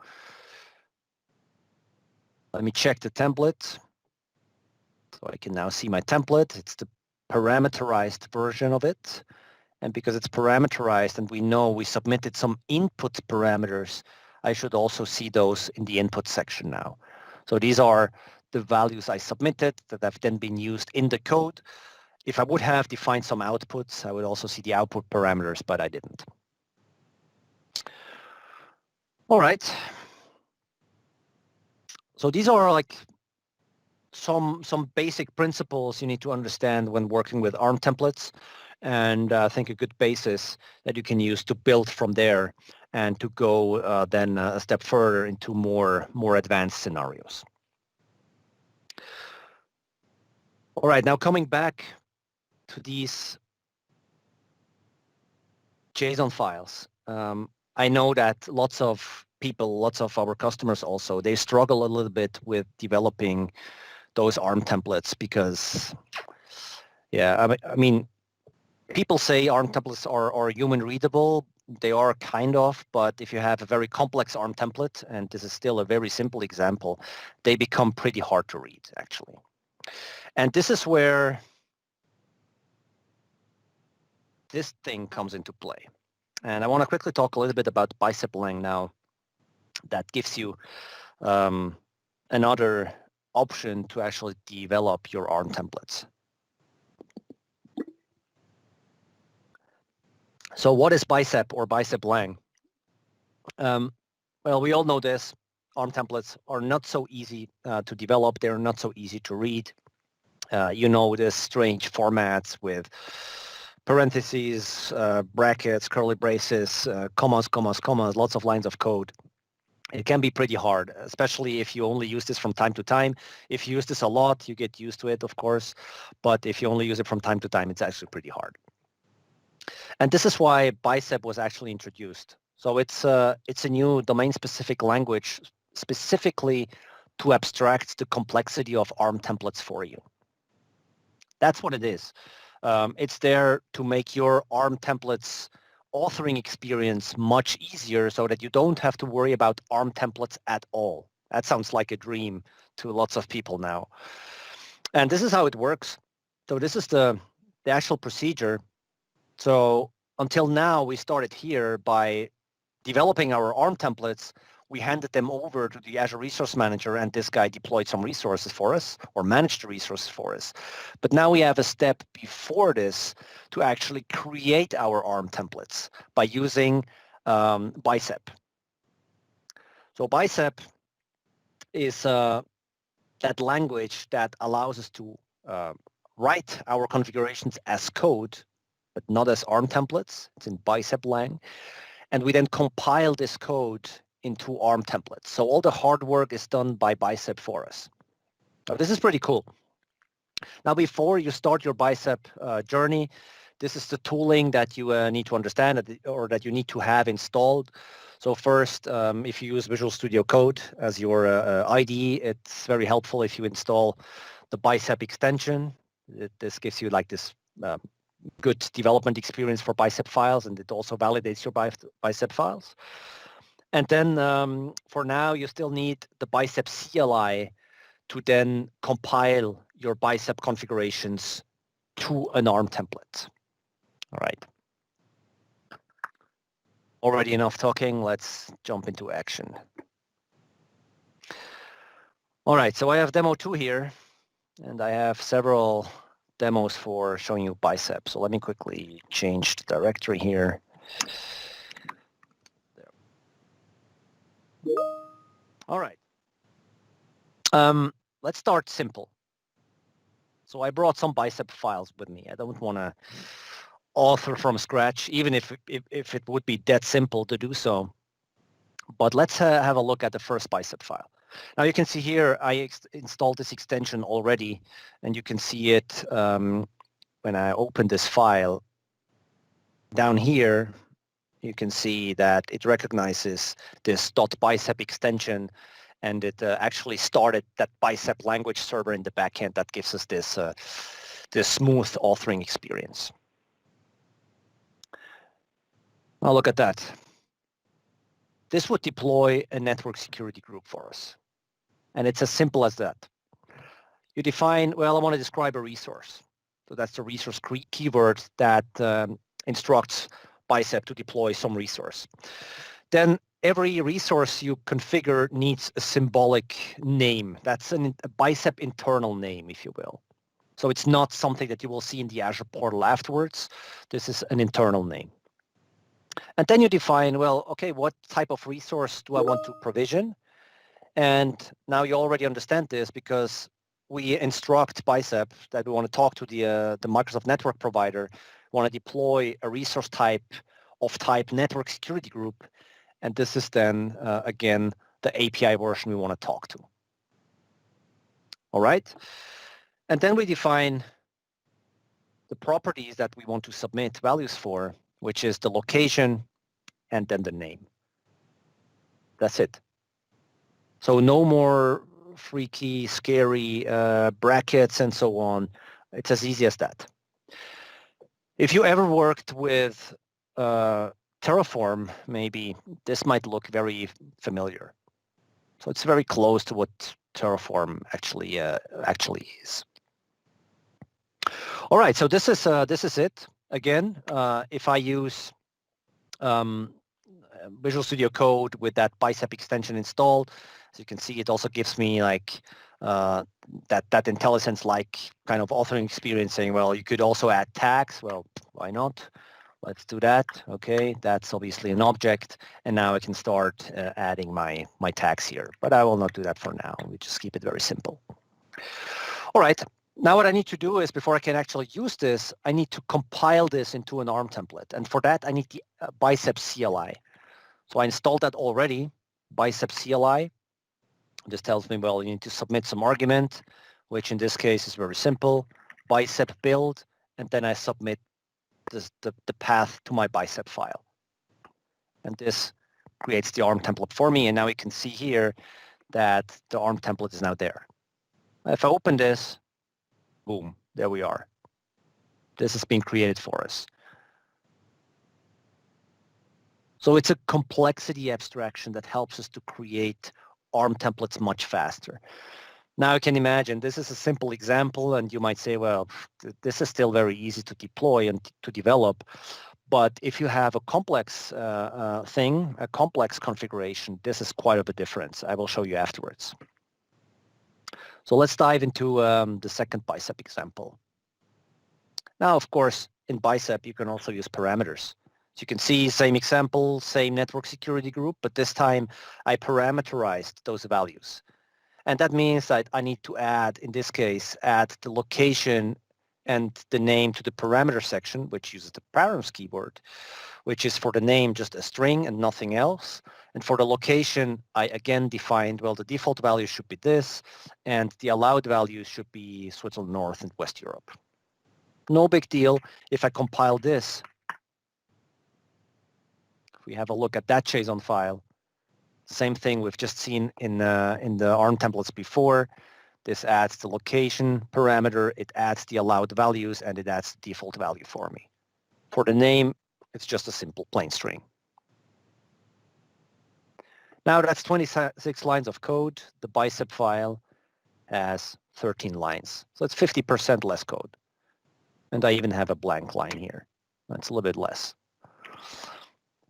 B: Let me check the template. So I can now see my template. It's the parameterized version of it. And because it's parameterized and we know we submitted some input parameters, I should also see those in the input section now. So these are the values I submitted that have then been used in the code. If I would have defined some outputs, I would also see the output parameters, but I didn't. All right. So these are like some basic principles you need to understand when working with ARM templates, and I think a good basis that you can use to build from there and to go then a step further into more advanced scenarios. All right, now coming back to these JSON files. I know that lots of people, lots of our customers also, they struggle a little bit with developing those ARM templates because, yeah, I mean, people say ARM templates are human readable. They are kind of, but if you have a very complex ARM template, and this is still a very simple example, they become pretty hard to read, actually. And this is where this thing comes into play. And I want to quickly talk a little bit about bicep lang now. That gives you another option to actually develop your ARM templates. So what is bicep or bicep lang? Well, we all know this. ARM templates are not so easy to develop. They're not so easy to read. You know, this strange formats with parentheses, brackets, curly braces, commas, lots of lines of code. It can be pretty hard, especially if you only use this from time to time. If you use this a lot, you get used to it, of course. But if you only use it from time to time, it's actually pretty hard. And this is why Bicep was actually introduced. So it's a new domain-specific language specifically to abstract the complexity of ARM templates for you. That's what it is. It's there to make your ARM templates authoring experience much easier so that you don't have to worry about ARM templates at all. That sounds like a dream to lots of people now. And this is how it works. So this is the actual procedure. So until now, we started here by developing our ARM templates. We handed them over to the Azure Resource Manager, and this guy deployed some resources for us or managed the resources for us. But now we have a step before this to actually create our ARM templates by using Bicep. So Bicep is that language that allows us to write our configurations as code, but not as ARM templates. It's in Bicep lang. And we then compile this code into ARM templates. So all the hard work is done by Bicep for us. So this is pretty cool. Now, before you start your Bicep journey, this is the tooling that you need to understand or that you need to have installed. So first, if you use Visual Studio Code as your IDE, it's very helpful if you install the Bicep extension. This gives you like this good development experience for Bicep files, and it also validates your Bicep files. And then for now, you still need the Bicep CLI to then compile your Bicep configurations to an ARM template. All right. Already enough talking. Let's jump into action. All right, so I have demo 2 here, and I have several demos for showing you Bicep. So let me quickly change the directory here. All right. Let's start simple. So I brought some Bicep files with me. I don't want to author from scratch, even if it would be that simple to do so. But let's have a look at the first Bicep file. Now you can see here I installed this extension already, and you can see it when I open this file. Down here, you can see that it recognizes this .bicep extension, and it actually started that Bicep language server in the backend that gives us this smooth authoring experience. Now look at that. This would deploy a network security group for us. And it's as simple as that. You define, well, I want to describe a resource. So that's the resource keyword that instructs Bicep to deploy some resource. Then every resource you configure needs a symbolic name. That's a Bicep internal name, if you will. So it's not something that you will see in the Azure portal afterwards. This is an internal name. And then you define, well, okay, what type of resource do I want to provision? And now you already understand this because we instruct Bicep that we want to talk to the Microsoft network provider, want to deploy a resource type of type network security group. And this is then, again, the API version we want to talk to. All right. And then we define the properties that we want to submit values for, which is the location and then the name. That's it. So no more freaky, scary brackets and so on. It's as easy as that. If you ever worked with Terraform, maybe this might look very familiar. So it's very close to what Terraform actually is. All right, so this is it. Again, if I use Visual Studio Code with that bicep extension installed, as you can see, it also gives me like that IntelliSense like kind of authoring experience, saying, well, you could also add tags. Well, why not? Let's do that. Okay, that's obviously an object, and now I can start adding my tags here. But I will not do that for now. We just keep it very simple. All right. Now what I need to do is, before I can actually use this, I need to compile this into an ARM template. And for that, I need the bicep CLI. So I installed that already, bicep CLI. This tells me, well, you need to submit some argument, which in this case is very simple, bicep build, and then I submit the path to my bicep file. And this creates the ARM template for me. And now you can see here that the ARM template is now there. If I open this, boom, there we are. This has been created for us. So it's a complexity abstraction that helps us to create ARM templates much faster. Now you can imagine this is a simple example, and you might say, well, this is still very easy to deploy and to develop. But if you have a complex thing, a complex configuration, this is quite a bit difference. I will show you afterwards. So let's dive into the second bicep example. Now, of course, in bicep, you can also use parameters. So you can see same example, same network security group, but this time I parameterized those values. And that means that I need to add, in this case, add the location and the name to the parameter section, which uses the params keyword, which is for the name just a string and nothing else. And for the location, I again defined, well, the default value should be this, and the allowed values should be Switzerland North and West Europe. No big deal. If I compile this, if we have a look at that JSON file, same thing we've just seen in the ARM templates before. This adds the location parameter, it adds the allowed values, and it adds the default value for me. For the name, it's just a simple plain string. Now that's 26 lines of code. The bicep file has 13 lines. So it's 50% less code. And I even have a blank line here. That's a little bit less.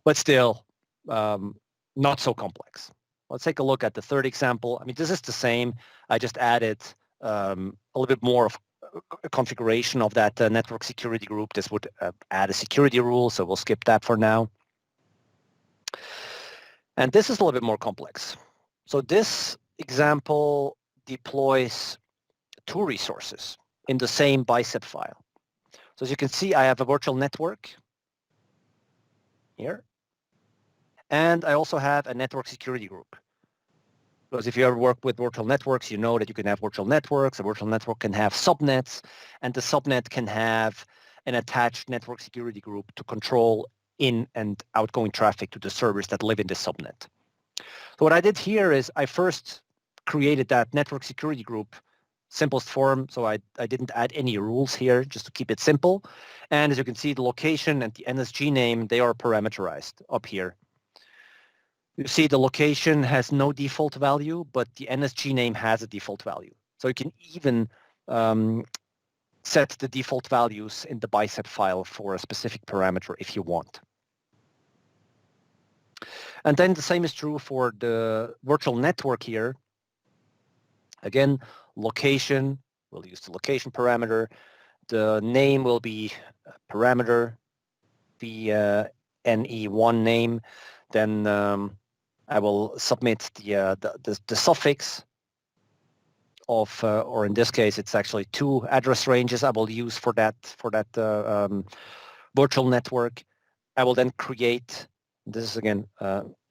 B: But still, not so complex. Let's take a look at the third example. I mean, this is the same. I just added a little bit more of a configuration of that network security group. This would add a security rule, so we'll skip that for now. And this is a little bit more complex. So this example deploys two resources in the same bicep file. So as you can see, I have a virtual network here. And I also have a network security group. Because if you ever work with virtual networks, you know that you can have virtual networks. A virtual network can have subnets, and the subnet can have an attached network security group to control in and outgoing traffic to the servers that live in the subnet. So what I did here is I first created that network security group, simplest form, so I didn't add any rules here, just to keep it simple. And as you can see, the location and the NSG name, they are parameterized up here. You see the location has no default value, but the NSG name has a default value. So you can even set the default values in the bicep file for a specific parameter if you want. And then the same is true for the virtual network here. Again, location, we'll use the location parameter. The name will be parameter, the NE1 name. Then I will submit the suffix of, or in this case, it's actually 2 address ranges I will use for that virtual network. I will then create, this is again,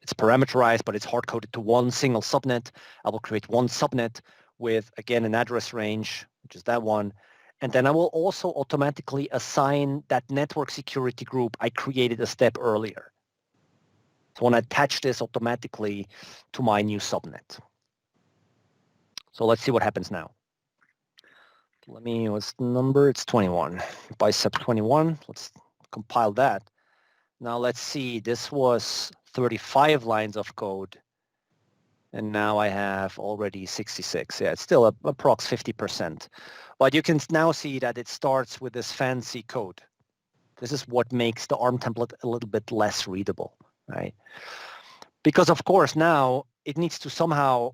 B: it's parameterized, but it's hard-coded to one single subnet. I will create one subnet with, again, an address range which is that one. And then I will also automatically assign that network security group I created a step earlier. So I want to attach this automatically to my new subnet. So let's see what happens now. What's the number? It's 21. Bicep 21. Let's compile that. Now let's see, this was 35 lines of code. And now I have already 66. Yeah, it's still approx 50%. But you can now see that it starts with this fancy code. This is what makes the ARM template a little bit less readable, right? Because of course now it needs to somehow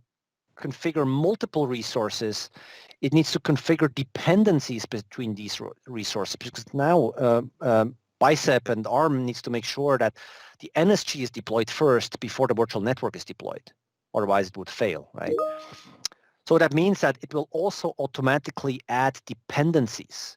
B: configure multiple resources. It needs to configure dependencies between these resources, because now Bicep and ARM needs to make sure that the NSG is deployed first before the virtual network is deployed. Otherwise it would fail, right? So that means that it will also automatically add dependencies.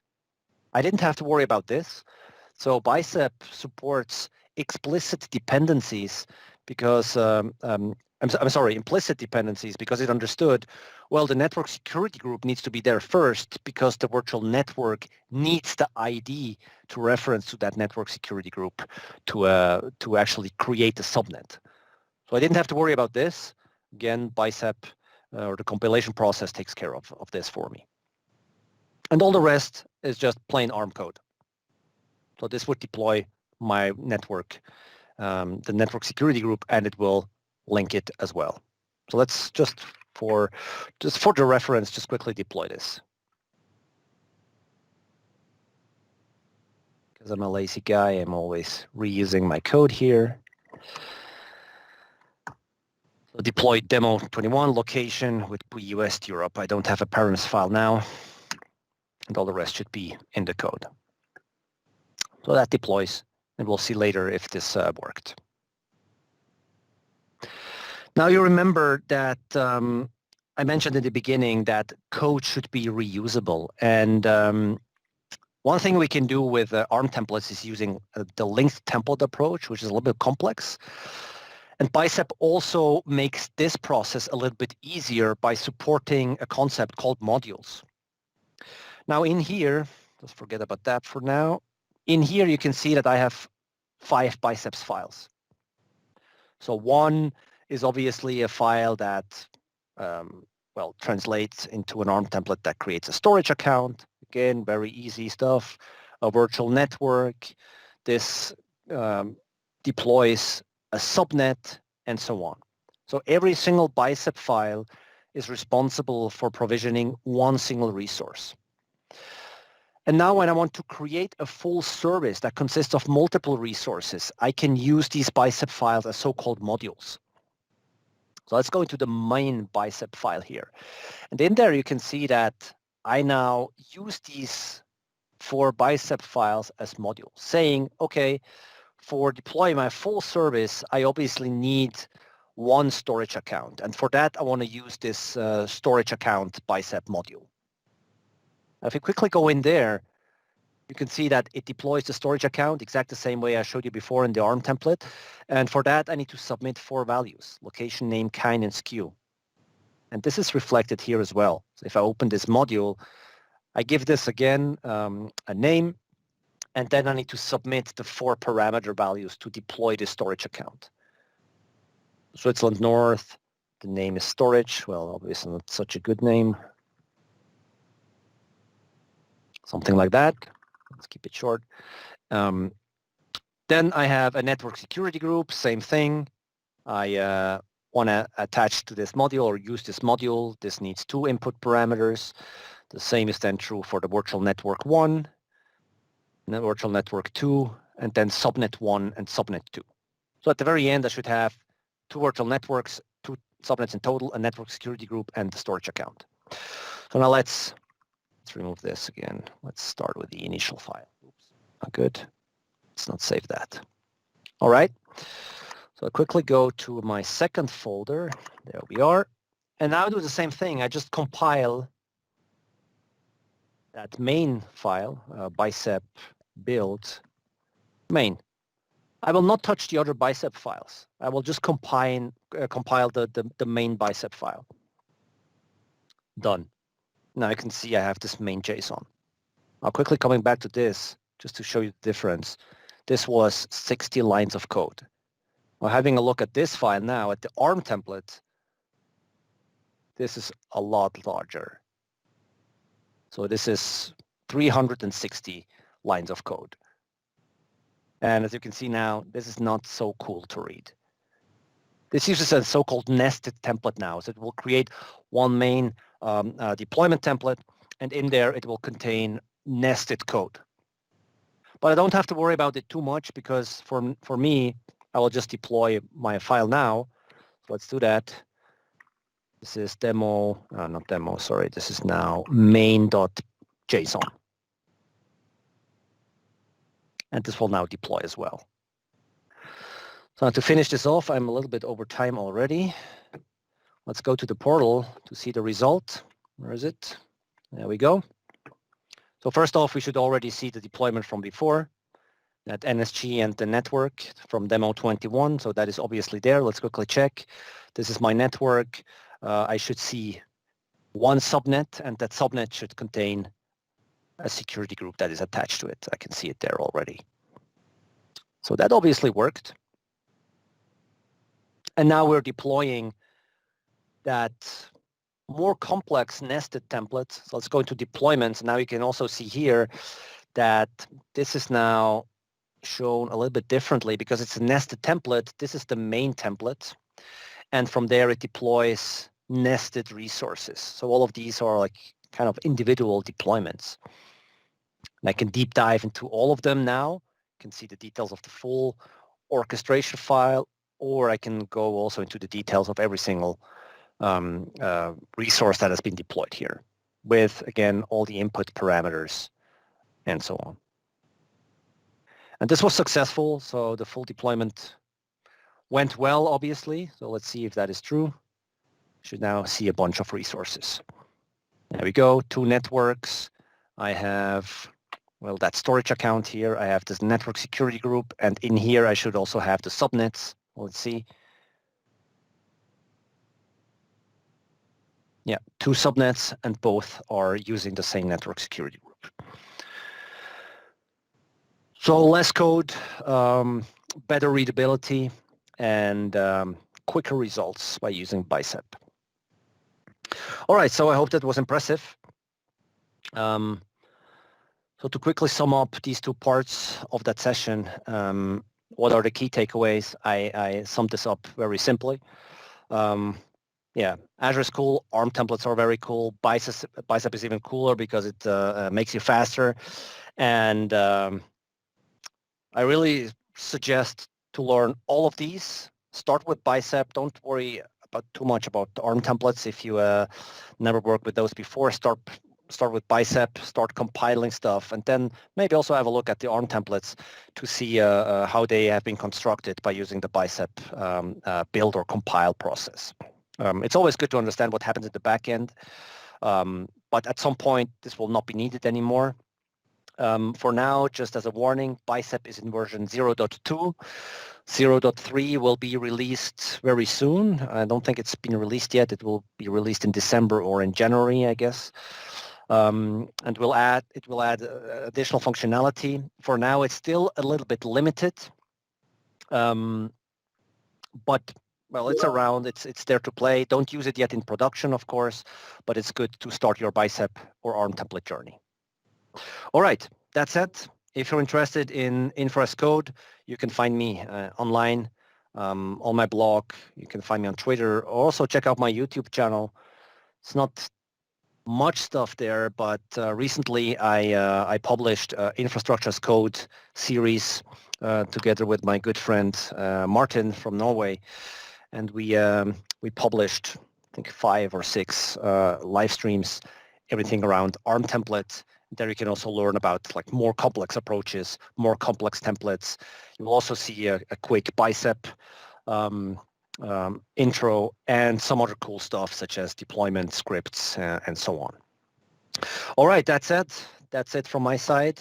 B: I didn't have to worry about this. So Bicep supports explicit dependencies because I'm sorry, implicit dependencies, because it understood, well, the network security group needs to be there first because the virtual network needs the ID to reference to that network security group to actually create a subnet. So I didn't have to worry about this. Again, Bicep or the compilation process takes care of this for me. And all the rest is just plain ARM code. So this would deploy my network, the network security group, and it will link it as well. So let's just for the reference, just quickly deploy this. Because I'm a lazy guy, I'm always reusing my code here. So deploy demo 21 location with US Europe. I don't have a params file now, and all the rest should be in the code. So that deploys, and we'll see later if this worked. Now you remember that I mentioned in the beginning that code should be reusable. And one thing we can do with ARM templates is using the linked template approach, which is a little bit complex. And Bicep also makes this process a little bit easier by supporting a concept called modules. Now in here, just forget about that for now. In here, you can see that I have 5 Biceps files. So one is obviously a file that, well, translates into an ARM template that creates a storage account. Again, very easy stuff. A virtual network. This deploys a subnet, and so on. So every single Bicep file is responsible for provisioning one single resource. And now when I want to create a full service that consists of multiple resources, I can use these Bicep files as so-called modules. So let's go into the main Bicep file here. And in there you can see that I now use these 4 Bicep files as modules, saying, okay, for deploying my full service, I obviously need one storage account. And for that, I want to use this storage account Bicep module. Now, if you quickly go in there, you can see that it deploys the storage account exactly the same way I showed you before in the ARM template. And for that, I need to submit 4 values: location, name, kind, and SKU. And this is reflected here as well. So if I open this module, I give this again a name, and then I need to submit the 4 parameter values to deploy the storage account. Switzerland North, the name is storage. Well, obviously not such a good name. Something like that. Let's keep it short. Then I have a network security group, same thing. I want to attach to this module or use this module. This needs 2 input parameters. The same is then true for the virtual network 1, virtual network 2, and then subnet 1 and subnet 2. So at the very end, I should have 2 virtual networks, 2 subnets in total, a network security group, and the storage account. So now let's remove this again. Let's start with the initial file. Oops, not good. Let's not save that. All right. So I quickly go to my second folder. There we are. And now I do the same thing. I just compile that main file, bicep build main. I will not touch the other bicep files. I will just compile the main bicep file. Done. Now you can see I have this main JSON. Now quickly coming back to this, just to show you the difference. This was 60 lines of code. Now having a look at this file now, at the ARM template, this is a lot larger. So this is 360 lines of code. And as you can see now, this is not so cool to read. This uses a so-called nested template now. So it will create one main deployment template, and in there it will contain nested code. But I don't have to worry about it too much because for me, I will just deploy my file now. So let's do that. This is demo, not demo, sorry. This is now main.json. And this will now deploy as well. So to finish this off, I'm a little bit over time already. Let's go to the portal to see the result. Where is it? There we go. So first off, we should already see the deployment from before, that NSG and the network from demo 21. So that is obviously there. Let's quickly check. This is my network. I should see one subnet, and that subnet should contain a security group that is attached to it. I can see it there already. So that obviously worked. And now we're deploying that more complex nested template. So let's go into deployments. Now you can also see here that this is now shown a little bit differently because it's a nested template. This is the main template. And from there it deploys nested resources. So all of these are like kind of individual deployments. And I can deep dive into all of them now. You can see the details of the full orchestration file, or I can go also into the details of every single resource that has been deployed here with, again, all the input parameters and so on. And this was successful, so the full deployment went well, obviously. So let's see if that is true. Should now see a bunch of resources. There we go, 2 networks. I have, well, that storage account here. I have this network security group, and in here I should also have the subnets. Let's see. Yeah, 2 subnets, and both are using the same network security group. So less code, better readability, and quicker results by using Bicep. All right, so I hope that was impressive. So to quickly sum up these 2 parts of that session, what are the key takeaways? I summed this up very simply. Yeah, Azure is cool. ARM templates are very cool. Bicep is even cooler because it makes you faster. And I really suggest to learn all of these. Start with Bicep. Don't worry too much about the ARM templates. If you never worked with those before, start with Bicep, start compiling stuff, and then maybe also have a look at the ARM templates to see how they have been constructed by using the Bicep build or compile process. It's always good to understand what happens at the back end, but at some point this will not be needed anymore. For now, just as a warning, Bicep is in version 0.2. 0.3 will be released very soon. I don't think it's been released yet. It will be released in December or in January, I guess. And it will add additional functionality. For now, it's still a little bit limited, but well, it's around. It's there to play. Don't use it yet in production, of course, but it's good to start your Bicep or ARM template journey. All right, that's it. If you're interested in Infra as code, you can find me online on my blog. You can find me on Twitter. Also, check out my YouTube channel. It's not much stuff there, but recently I published Infrastructure as Code series together with my good friend Martin from Norway, and we published, I think, 5 or 6 live streams, everything around ARM templates. There you can also learn about like more complex approaches, more complex templates. You will also see a quick Bicep intro and some other cool stuff such as deployment scripts and so on. All right, that's it. That's it from my side.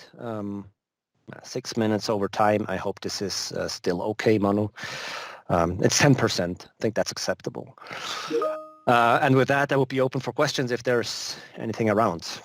B: 6 minutes over time. I hope this is still okay, Manu. It's 10%. I think that's acceptable. And with that, I will be open for questions if there's anything around.